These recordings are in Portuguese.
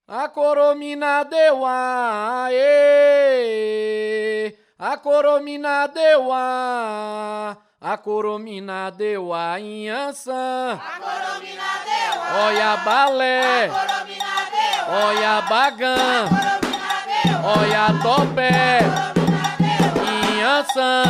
A coromina deu a coromina deu a coromina deu em Ançã. A coromina deu Olha balé, a coromina deu olha bagã, a coromina deu olha topé, a coromina deu em Ançã,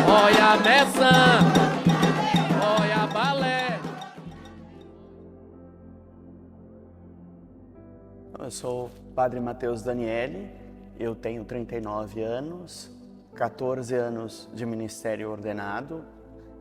olha meçã, olha balé. Eu sou o Padre Matheus Daniele, eu tenho 39 anos, 14 anos de ministério ordenado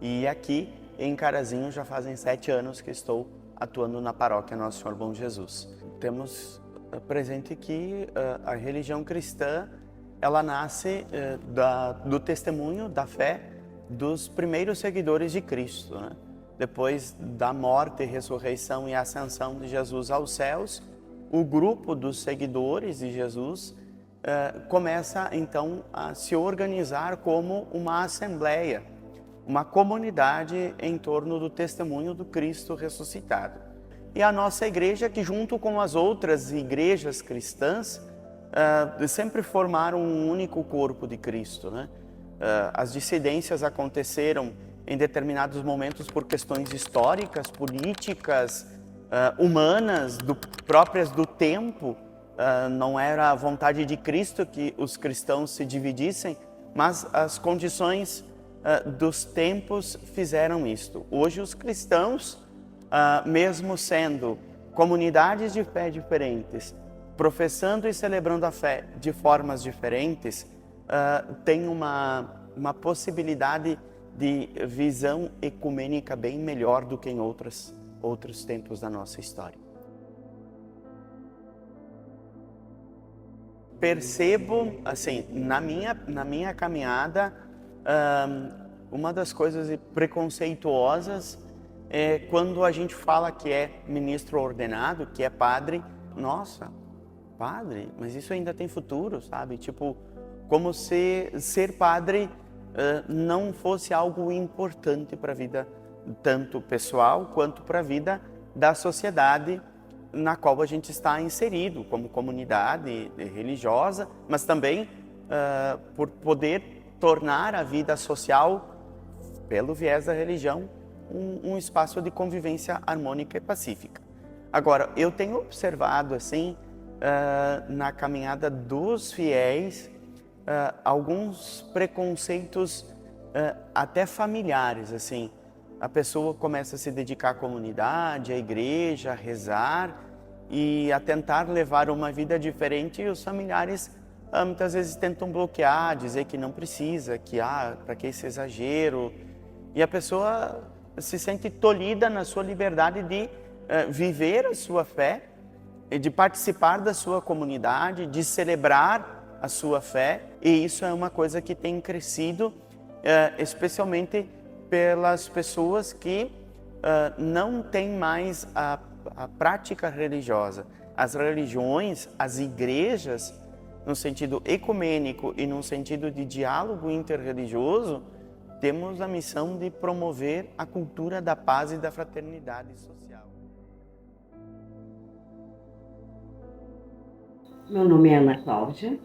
e aqui em Carazinho já fazem 7 anos que estou atuando na paróquia Nosso Senhor Bom Jesus. Temos presente que a religião cristã ela nasce do testemunho da fé dos primeiros seguidores de Cristo, né? Depois da morte, ressurreição e ascensão de Jesus aos céus, o grupo dos seguidores de Jesus começa então a se organizar como uma assembleia, uma comunidade em torno do testemunho do Cristo ressuscitado. E a nossa igreja, que junto com as outras igrejas cristãs, sempre formaram um único corpo de Cristo, né? As dissidências aconteceram em determinados momentos por questões históricas, políticas, humanas, próprias do tempo. Não era a vontade de Cristo que os cristãos se dividissem, mas as condições dos tempos fizeram isto. Hoje os cristãos, mesmo sendo comunidades de fé diferentes, professando e celebrando a fé de formas diferentes, têm uma possibilidade de visão ecumênica bem melhor do que em outros tempos da nossa história. Percebo, assim, na minha caminhada, uma das coisas preconceituosas é quando a gente fala que é ministro ordenado, que é padre. Nossa, padre? Mas isso ainda tem futuro, sabe? Tipo, como se ser padre não fosse algo importante para a vida tanto pessoal quanto para a vida da sociedade na qual a gente está inserido como comunidade religiosa, mas também por poder tornar a vida social, pelo viés da religião, um espaço de convivência harmônica e pacífica. Agora, eu tenho observado assim na caminhada dos fiéis alguns preconceitos até familiares, assim. A pessoa começa a se dedicar à comunidade, à igreja, a rezar e a tentar levar uma vida diferente, e os familiares muitas vezes tentam bloquear, dizer que não precisa, que para que esse exagero? E a pessoa se sente tolhida na sua liberdade de viver a sua fé, de participar da sua comunidade, de celebrar a sua fé, e isso é uma coisa que tem crescido, especialmente pelas pessoas que não têm mais a prática religiosa. As religiões, as igrejas, no sentido ecumênico e no sentido de diálogo interreligioso, temos a missão de promover a cultura da paz e da fraternidade social. Meu nome é Ana Cláudia,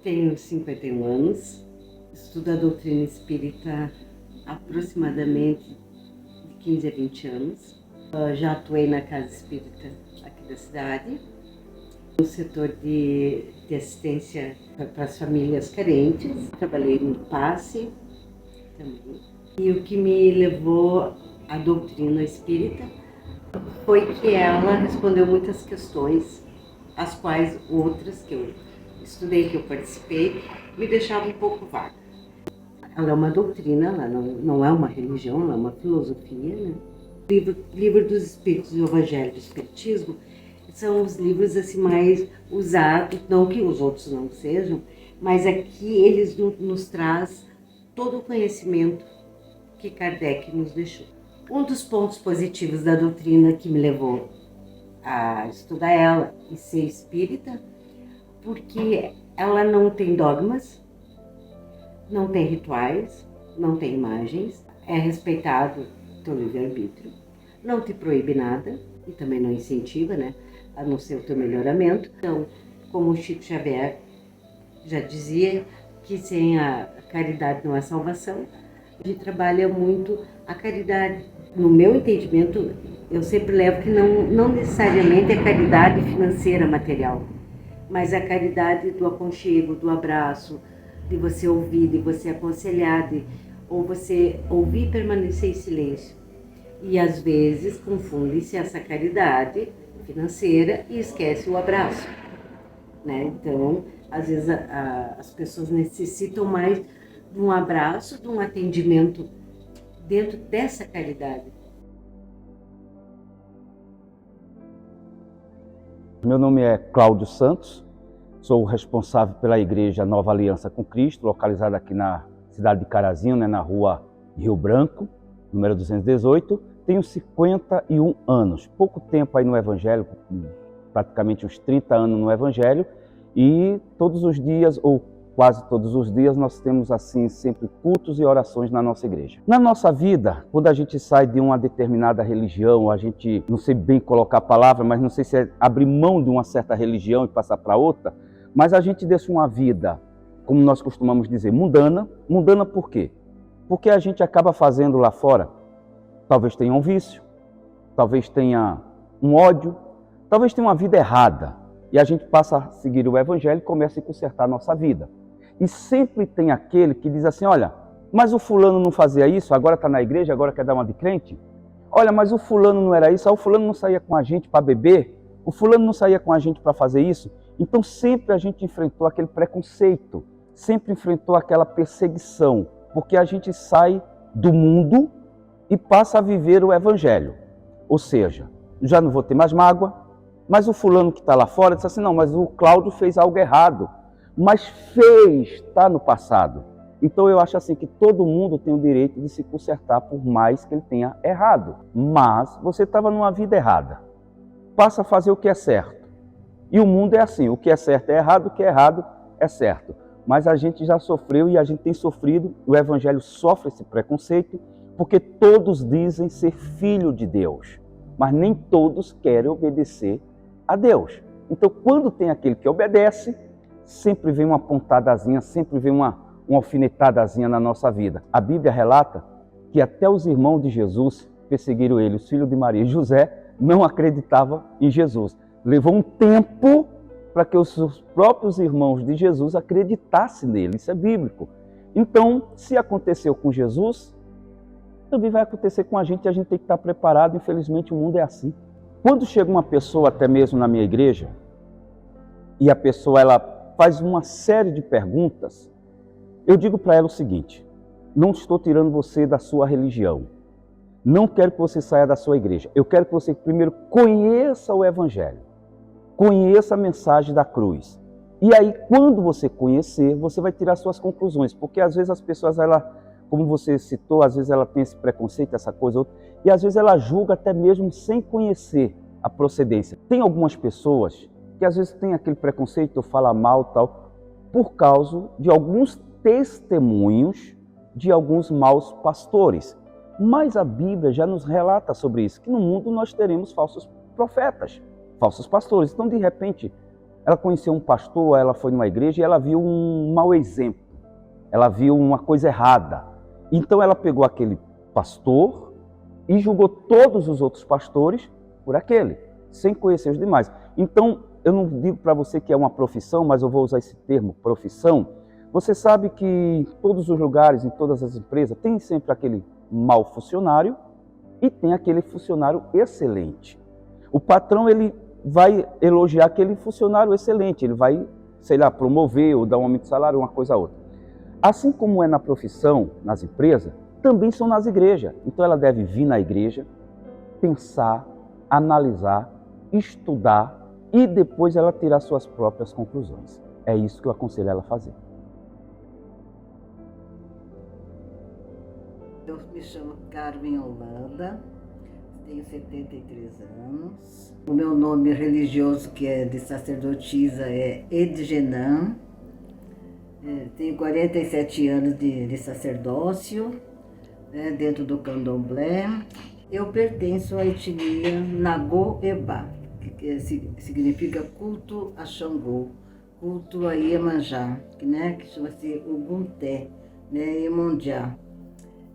tenho 51 anos, estudo a doutrina espírita há aproximadamente de 15 a 20 anos. Já atuei na Casa Espírita aqui da cidade, no setor de assistência para as famílias carentes. Trabalhei no passe também. E o que me levou à doutrina espírita foi que ela respondeu muitas questões, as quais outras que eu estudei, que eu participei, me deixavam um pouco vaga. Ela é uma doutrina, ela não é uma religião, ela é uma filosofia, né? Livro dos Espíritos e o Evangelho do Espiritismo são os livros assim mais usados, não que os outros não sejam, mas aqui eles nos traz todo o conhecimento que Kardec nos deixou. Um dos pontos positivos da doutrina que me levou a estudar ela e ser espírita, porque ela não tem dogmas, não tem rituais, não tem imagens, é respeitado teu livre-arbítrio, não te proíbe nada e também não incentiva, né, a não ser o teu melhoramento. Então, como o Chico Xavier já dizia, que sem a caridade não há salvação, a gente trabalha muito a caridade. No meu entendimento, eu sempre levo que não necessariamente é caridade financeira, material, mas a caridade do aconchego, do abraço, de você ouvir, de você aconselhar, ou você ouvir e permanecer em silêncio. E às vezes confunde-se essa caridade financeira e esquece o abraço, né? Então, às vezes as pessoas necessitam mais de um abraço, de um atendimento dentro dessa caridade. Meu nome é Cláudio Santos, sou o responsável pela Igreja Nova Aliança com Cristo, localizada aqui na cidade de Carazinho, na rua Rio Branco, número 218. Tenho 51 anos, pouco tempo aí no Evangelho, praticamente uns 30 anos no Evangelho, e todos os dias, ou quase todos os dias, nós temos assim sempre cultos e orações na nossa igreja. Na nossa vida, quando a gente sai de uma determinada religião, a gente, não sei bem colocar a palavra, mas não sei se é abrir mão de uma certa religião e passar para outra, mas a gente deixa uma vida, como nós costumamos dizer, mundana. Mundana por quê? Porque a gente acaba fazendo lá fora, talvez tenha um vício, talvez tenha um ódio, talvez tenha uma vida errada. E a gente passa a seguir o Evangelho e começa a consertar a nossa vida. E sempre tem aquele que diz assim, olha, mas o fulano não fazia isso, agora está na igreja, agora quer dar uma de crente? Olha, mas o fulano não era isso, o fulano não saía com a gente para beber, o fulano não saía com a gente para fazer isso. Então sempre a gente enfrentou aquele preconceito, sempre enfrentou aquela perseguição, porque a gente sai do mundo e passa a viver o Evangelho. Ou seja, já não vou ter mais mágoa, mas o fulano que está lá fora disse assim, não, mas o Cláudio fez algo errado. Mas fez, está no passado. Então eu acho assim que todo mundo tem o direito de se consertar por mais que ele tenha errado. Mas você estava numa vida errada. Passa a fazer o que é certo. E o mundo é assim, o que é certo é errado, o que é errado é certo. Mas a gente já sofreu e a gente tem sofrido, o Evangelho sofre esse preconceito, porque todos dizem ser filho de Deus, mas nem todos querem obedecer a Deus. Então, quando tem aquele que obedece, sempre vem uma pontadazinha, sempre vem uma alfinetadazinha na nossa vida. A Bíblia relata que até os irmãos de Jesus perseguiram ele, os filhos de Maria e José, não acreditavam em Jesus. Levou um tempo para que os seus próprios irmãos de Jesus acreditassem nele. Isso é bíblico. Então, se aconteceu com Jesus, também vai acontecer com a gente e a gente tem que estar preparado. Infelizmente, o mundo é assim. Quando chega uma pessoa, até mesmo na minha igreja, e a pessoa ela faz uma série de perguntas, eu digo para ela o seguinte, não estou tirando você da sua religião, não quero que você saia da sua igreja, eu quero que você primeiro conheça o Evangelho, conheça a mensagem da cruz. E aí, quando você conhecer, você vai tirar suas conclusões, porque às vezes as pessoas, como você citou, às vezes ela tem esse preconceito, essa coisa, outra, e às vezes ela julga até mesmo sem conhecer a procedência. Tem algumas pessoas que às vezes tem aquele preconceito, fala mal tal, por causa de alguns testemunhos de alguns maus pastores. Mas a Bíblia já nos relata sobre isso, que no mundo nós teremos falsos profetas, falsos pastores. Então, de repente, ela conheceu um pastor, ela foi numa igreja e ela viu um mau exemplo, ela viu uma coisa errada. Então ela pegou aquele pastor e julgou todos os outros pastores por aquele, sem conhecer os demais. Então, eu não digo para você que é uma profissão, mas eu vou usar esse termo, profissão. Você sabe que em todos os lugares, em todas as empresas, tem sempre aquele mau funcionário e tem aquele funcionário excelente. O patrão, ele vai elogiar aquele funcionário excelente, ele vai, sei lá, promover ou dar um aumento de salário, uma coisa ou outra. Assim como é na profissão, nas empresas, também são nas igrejas. Então ela deve vir na igreja, pensar, analisar, estudar e depois ela tirar suas próprias conclusões. É isso que eu aconselho ela a fazer. Eu me chamo Carmen Holanda, tenho 73 anos. O meu nome religioso, que é de sacerdotisa, é Edgenan. Tenho 47 anos de sacerdócio, dentro do candomblé. Eu pertenço à etnia Nagô-Ebá, que que significa culto a Xangô, culto a Iemanjá, que chama-se Ogunté, né, Iemonjá.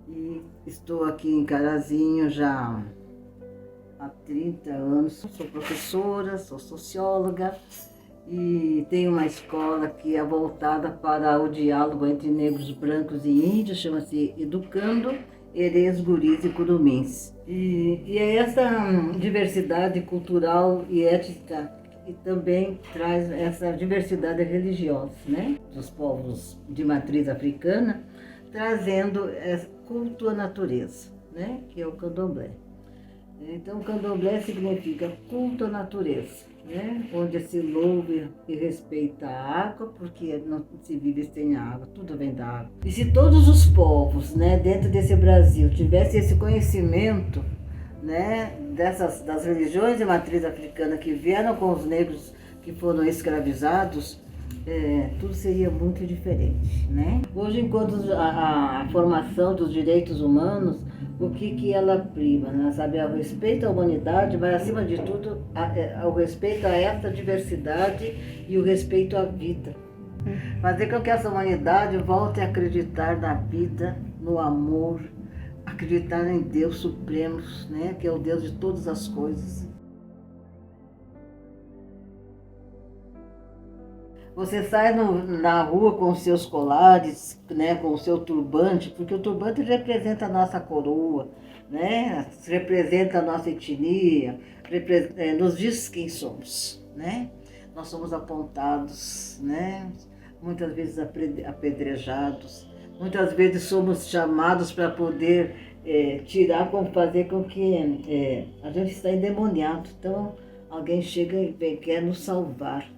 E estou aqui em Carazinho já há 30 anos. Sou professora, sou socióloga e tenho uma escola que é voltada para o diálogo entre negros, brancos e índios, chama-se Educando Herês, Guris e Curumins. E é essa diversidade cultural e étnica e também traz essa diversidade religiosa, né, dos povos de matriz africana, trazendo culto à natureza, né, que é o candomblé. Então, o candomblé significa culto à natureza, né, onde se louva e respeita a água, porque não se vive sem água, tudo vem da água. E se todos os povos, né, dentro desse Brasil tivessem esse conhecimento, né, das religiões de matriz africana que vieram com os negros que foram escravizados, tudo seria muito diferente, né? Hoje, enquanto a formação dos direitos humanos, o que ela prima, né? Sabe, o respeito à humanidade vai acima de tudo, o respeito a essa diversidade e o respeito à vida. Fazer com que essa humanidade volte a acreditar na vida, no amor, acreditar em Deus Supremo, né? Que é o Deus de todas as coisas. Você sai na rua com os seus colares, né, com o seu turbante, porque o turbante representa a nossa coroa, né, representa a nossa etnia, nos diz quem somos, né? Nós somos apontados, né, muitas vezes apedrejados, muitas vezes somos chamados para poder fazer com que a gente está endemoniado. Então alguém chega e quer nos salvar,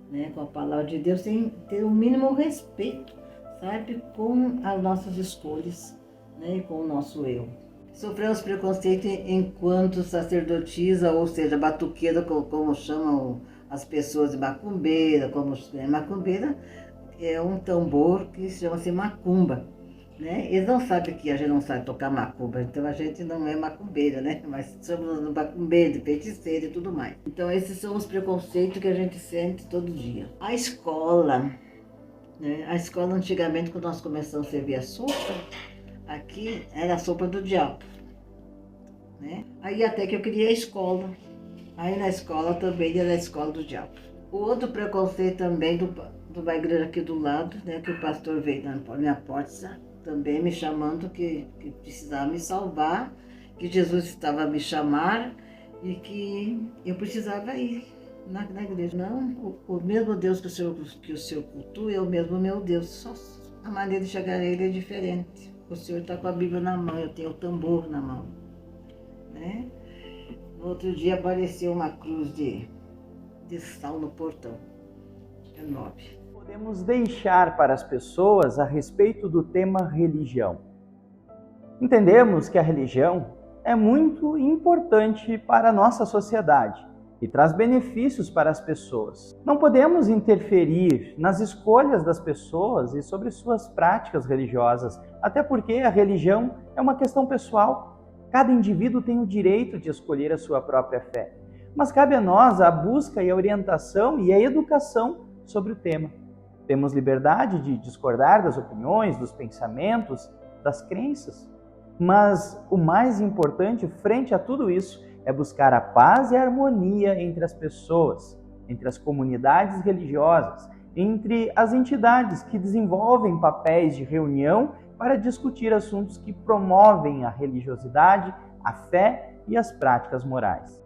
né, com a palavra de Deus, sem ter o mínimo respeito, sabe, com as nossas escolhas, né, e com o nosso eu. Sofremos preconceito enquanto sacerdotisa, ou seja, batuqueira, como chamam as pessoas de macumbeira. Macumbeira é um tambor que chama-se macumba, né? Eles não sabem que a gente não sabe tocar macumba, então a gente não é macumbeira, né? Mas somos macumbeira, feiticeira e tudo mais. Então esses são os preconceitos que a gente sente todo dia. A escola, né? A escola antigamente, quando nós começamos a servir a sopa, aqui era a sopa do diabo, né? Aí até que eu criei a escola. Aí na escola também era a escola do diabo. O outro preconceito também de uma igreja aqui do lado, né? Que o pastor veio na minha porta, também me chamando que precisava me salvar, que Jesus estava a me chamar e que eu precisava ir na igreja. Não, o mesmo Deus que o senhor cultua é o mesmo meu Deus, só a maneira de chegar a ele é diferente. O senhor está com a Bíblia na mão, eu tenho o tambor na mão, né? No outro dia apareceu uma cruz de sal no portão, enorme. Podemos deixar para as pessoas a respeito do tema religião? Entendemos que a religião é muito importante para a nossa sociedade e traz benefícios para as pessoas. Não podemos interferir nas escolhas das pessoas e sobre suas práticas religiosas, até porque a religião é uma questão pessoal. Cada indivíduo tem o direito de escolher a sua própria fé, mas cabe a nós a busca e a orientação e a educação sobre o tema. Temos liberdade de discordar das opiniões, dos pensamentos, das crenças. Mas o mais importante, frente a tudo isso, é buscar a paz e a harmonia entre as pessoas, entre as comunidades religiosas, entre as entidades que desenvolvem papéis de reunião para discutir assuntos que promovem a religiosidade, a fé e as práticas morais.